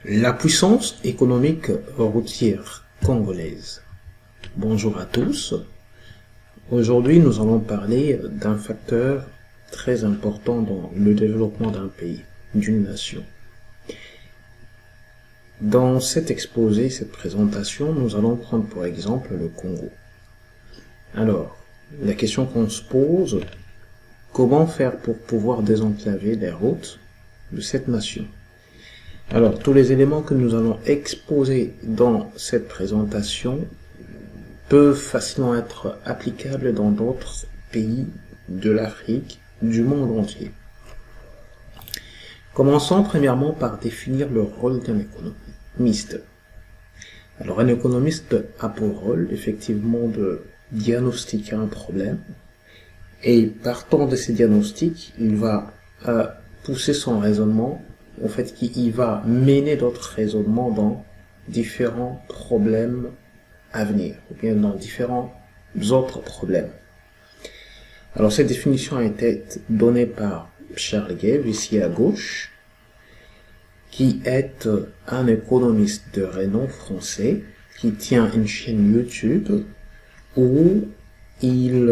La puissance économique routière congolaise. Bonjour à tous. Aujourd'hui, nous allons parler d'un facteur très important dans le développement d'un pays, d'une nation. Dans cet exposé, cette présentation, nous allons prendre pour exemple le Congo. Alors, la question qu'on se pose, comment faire pour pouvoir désenclaver les routes de cette nation? Alors, tous les éléments que nous allons exposer dans cette présentation peuvent facilement être applicables dans d'autres pays de l'Afrique, du monde entier. Commençons premièrement par définir le rôle d'un économiste. Alors, un économiste a pour rôle, effectivement, de diagnostiquer un problème, et partant de ces diagnostics, il va pousser son raisonnement. En fait, il va mener d'autres raisonnements dans différents problèmes à venir, ou bien dans différents autres problèmes. Alors, cette définition a été donnée par Charles Gave, ici à gauche, qui est un économiste de renom français, qui tient une chaîne YouTube où il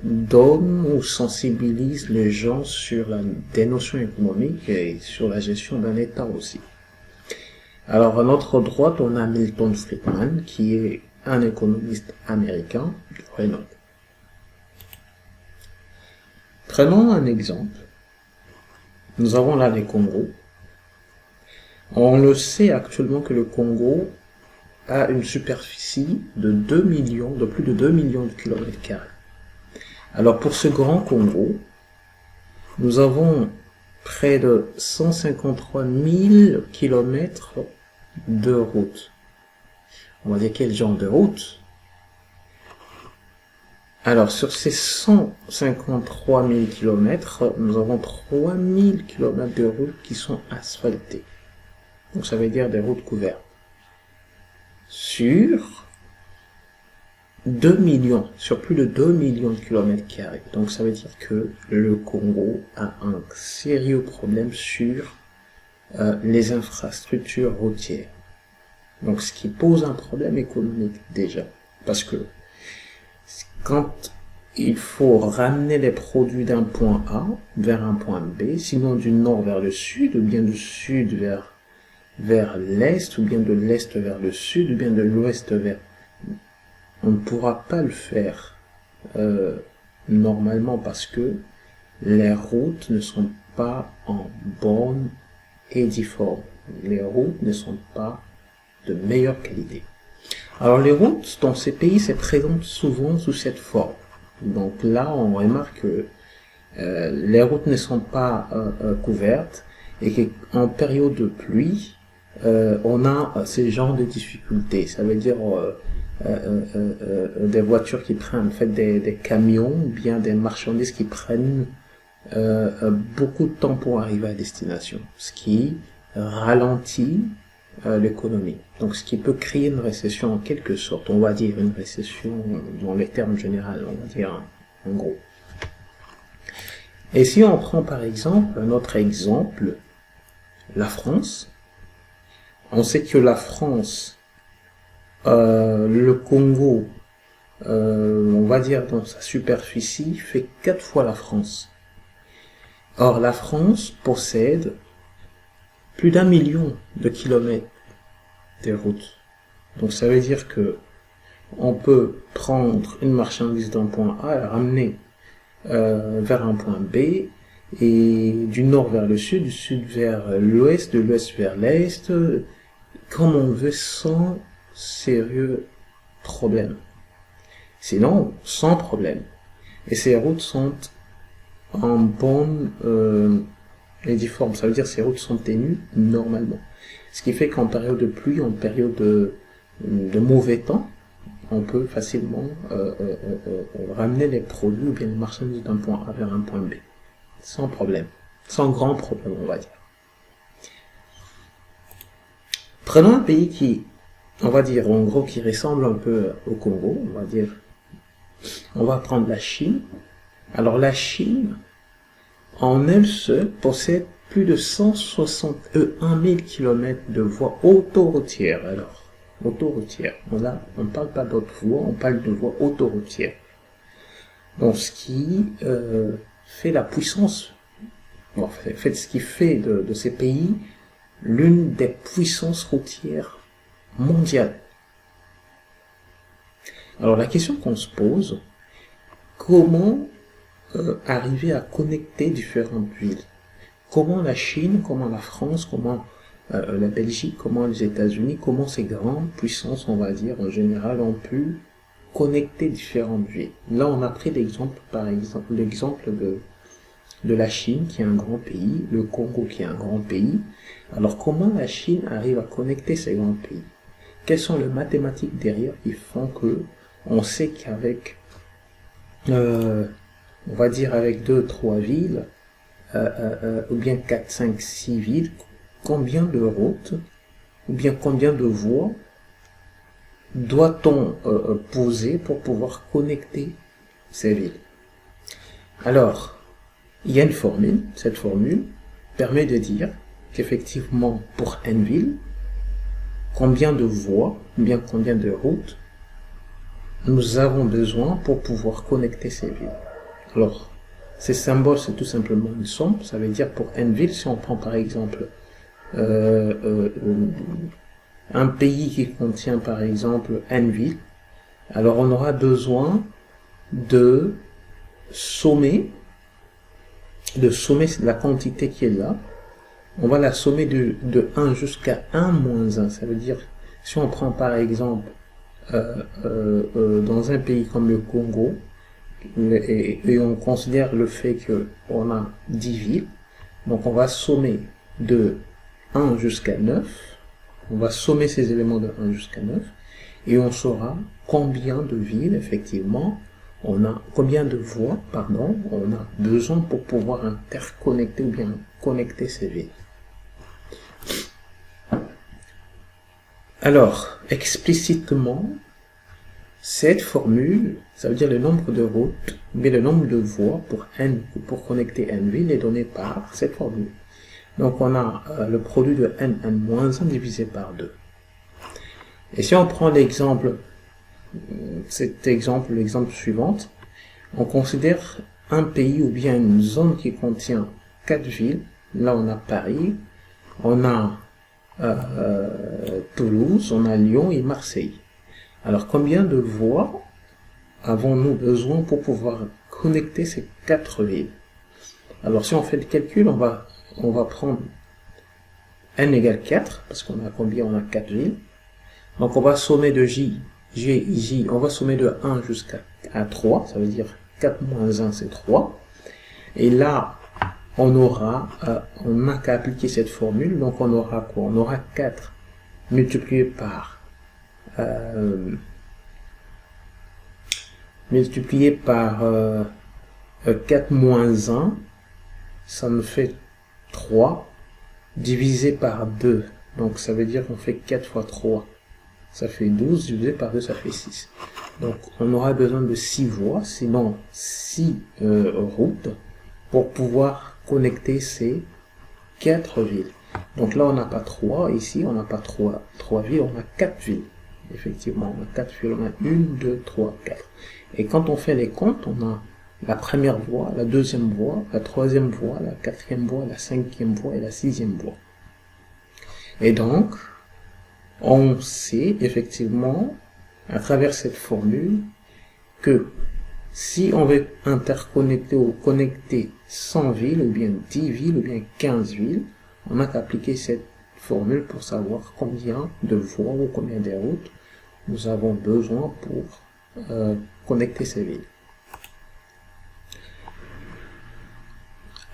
donne ou sensibilise les gens sur des notions économiques et sur la gestion d'un État aussi. Alors, à notre droite, on a Milton Friedman, qui est un économiste américain de renom. Prenons un exemple. Nous avons là le Congo. On le sait actuellement que le Congo a une superficie de plus de 2 millions de kilomètres carrés. Alors pour ce grand Congo, nous avons près de 153 000 kilomètres de route. On va dire quel genre de route? Alors sur ces 153 000 kilomètres, nous avons 3 000 kilomètres de routes qui sont asphaltées. Donc ça veut dire des routes couvertes. Sur plus de 2 millions de kilomètres carrés. Donc ça veut dire que le Congo a un sérieux problème sur les infrastructures routières. Donc ce qui pose un problème économique déjà. Parce que quand il faut ramener les produits d'un point A vers un point B, sinon du nord vers le sud, ou bien du sud vers l'est, ou bien de l'est vers le sud, ou bien de l'ouest vers... On ne pourra pas le faire normalement parce que les routes ne sont pas en bonne et due forme. Les routes ne sont pas de meilleure qualité. Alors les routes dans ces pays se présentent souvent sous cette forme. Donc là on remarque que les routes ne sont pas couvertes et qu'en période de pluie, on a ce genre de difficultés. Ça veut dire des voitures qui prennent, en fait, des camions ou bien des marchandises qui prennent beaucoup de temps pour arriver à destination, ce qui ralentit l'économie. Donc ce qui peut créer une récession en quelque sorte, on va dire une récession dans les termes généraux, on va dire en gros. Et si on prend par exemple un autre exemple, la France, on sait que la France, le Congo, on va dire dans sa superficie, fait 4 fois la France. Or, la France possède plus d'1 million de kilomètres de routes. Donc ça veut dire que on peut prendre une marchandise d'un point A et la ramener vers un point B, et du nord vers le sud, du sud vers l'ouest, de l'ouest vers l'est, comme on veut, sans sérieux problème. Sinon, sans problème. Et ces routes sont en bonne et due forme. Ça veut dire que ces routes sont tenues normalement. Ce qui fait qu'en période de pluie, en période de mauvais temps, on peut facilement ramener les produits ou bien les marchandises d'un point A vers un point B. Sans problème. Sans grand problème, on va dire. Prenons un pays qui, on va dire, en gros, qui ressemble un peu au Congo, on va dire. On va prendre la Chine. Alors la Chine, en elle seule, possède plus de 161 000 km de voies autoroutières. Alors, autoroutières. Là, on ne parle pas d'autres voies, on parle de voies autoroutières. Donc, ce qui fait la puissance, en fait, ce qui fait de ces pays l'une des puissances routières mondiales. Alors, la question qu'on se pose, comment arriver à connecter différentes villes? Comment la Chine, comment la France, comment la Belgique, comment les États-Unis, comment ces grandes puissances, on va dire, en général, ont pu connecter différentes villes. Là, on a pris l'exemple, par exemple, l'exemple de la Chine, qui est un grand pays, le Congo, qui est un grand pays. Alors, comment la Chine arrive à connecter ces grands pays? Quelles sont les mathématiques derrière qui font que on sait qu'avec, on va dire avec 2, 3 villes, ou bien 4, 5, 6 villes, combien de routes, ou bien combien de voies doit-on poser pour pouvoir connecter ces villes? Alors, il y a une formule. Cette formule permet de dire qu'effectivement, pour une ville, combien de voies, ou bien combien de routes nous avons besoin pour pouvoir connecter ces villes. Alors, ces symboles, c'est tout simplement une somme. Ça veut dire pour une ville, si on prend par exemple un pays qui contient par exemple une ville, alors on aura besoin de sommer la quantité qui est là. On va la sommer de 1 jusqu'à 1 moins 1. Ça veut dire, si on prend par exemple dans un pays comme le Congo, et on considère le fait qu'on a 10 villes, donc on va sommer de 1 jusqu'à 9, on va sommer ces éléments de 1 jusqu'à 9, et on saura combien de villes, effectivement, combien de voies, pardon, on a besoin pour pouvoir interconnecter ou bien connecter ces villes. Alors, explicitement, cette formule, ça veut dire le nombre de routes, mais le nombre de voies pour connecter une ville est donné par cette formule. Donc on a le produit de n-1 divisé par 2. Et si on prend l'exemple suivant, on considère un pays ou bien une zone qui contient 4 villes. Là on a Paris, on a Toulouse, on a Lyon et Marseille. Alors, combien de voies avons-nous besoin pour pouvoir connecter ces 4 villes? Alors, si on fait le calcul, on va prendre n égale 4, parce qu'on a combien? On a 4 villes. Donc, on va sommer de J, on va sommer de 1 jusqu'à 3, ça veut dire 4 moins 1, c'est 3. Et là, on n'a qu'à appliquer cette formule, donc on aura quoi? On aura 4 multiplié par 4 moins 1, ça me fait 3, divisé par 2, donc ça veut dire qu'on fait 4 fois 3, ça fait 12, divisé par 2, ça fait 6. Donc on aura besoin de 6 voies, sinon 6 routes, pour pouvoir connecter ces 4 villes. Donc là on n'a pas 3, ici on n'a pas 3 villes, on a 4 villes. Effectivement, on a 4 villes, on a 1, 2, 3, 4. Et quand on fait les comptes, on a la première voie, la deuxième voie, la troisième voie, la quatrième voie, la cinquième voie et la sixième voie. Et donc, on sait effectivement, à travers cette formule, que si on veut interconnecter ou connecter 100 villes, ou bien 10 villes, ou bien 15 villes, on a qu'à appliquer cette formule pour savoir combien de voies ou combien de routes nous avons besoin pour connecter ces villes.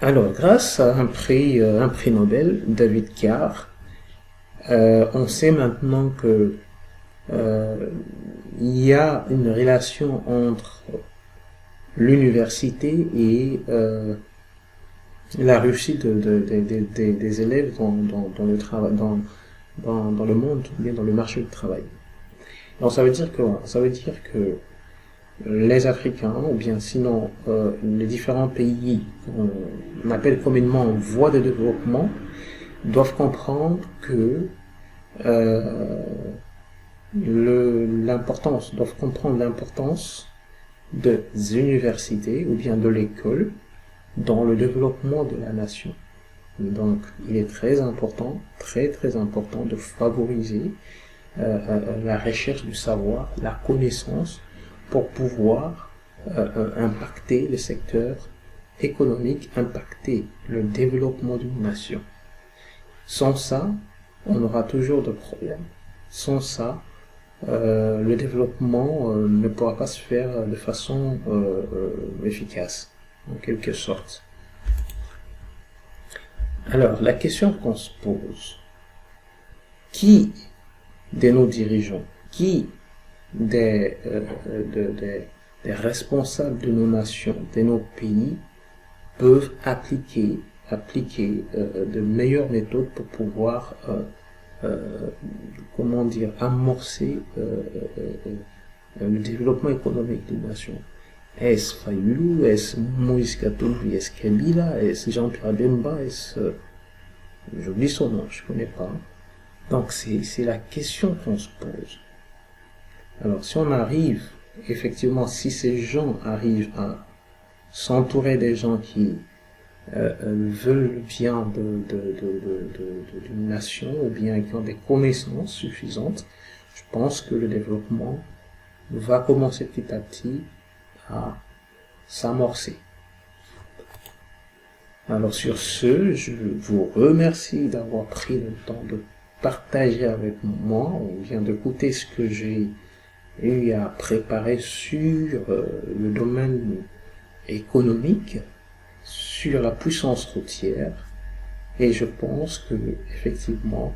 Alors, grâce à un prix Nobel, David Carr, on sait maintenant que il y a une relation entre l'université et la réussite des élèves dans le travail, dans le monde, bien dans le marché du travail. Donc ça veut dire que les Africains, ou bien sinon les différents pays qu'on appelle communément en voie de développement, doivent comprendre que doivent comprendre l'importance des universités ou bien de l'école dans le développement de la nation. Donc, il est très important de favoriser la recherche du savoir, la connaissance, pour pouvoir impacter le secteur économique, impacter le développement d'une nation. Sans ça, on aura toujours de problèmes. Sans ça, le développement ne pourra pas se faire de façon efficace, en quelque sorte. Alors, la question qu'on se pose, qui de nos dirigeants, qui des responsables de nos nations, de nos pays, peuvent appliquer de meilleures méthodes pour pouvoir amorcer le développement économique d'une nation. Est-ce Fayulu, est-ce Moïse Katumbi, est-ce Kabila, est-ce Jean-Pierre Bemba, est-ce... j'oublie son nom, je ne connais pas. Donc c'est la question qu'on se pose. Alors si on arrive, effectivement, si ces gens arrivent à s'entourer des gens qui veulent le bien d'une nation, ou bien qui ont des connaissances suffisantes, je pense que le développement va commencer petit à petit à s'amorcer. Alors sur ce, je vous remercie d'avoir pris le temps de partager avec moi, ou bien d'écouter ce que j'ai eu à préparer sur le domaine économique, sur la puissance routière, et je pense que effectivement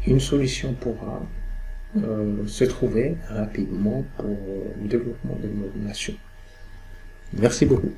une solution pourra se trouver rapidement pour le développement de notre nation. Merci beaucoup.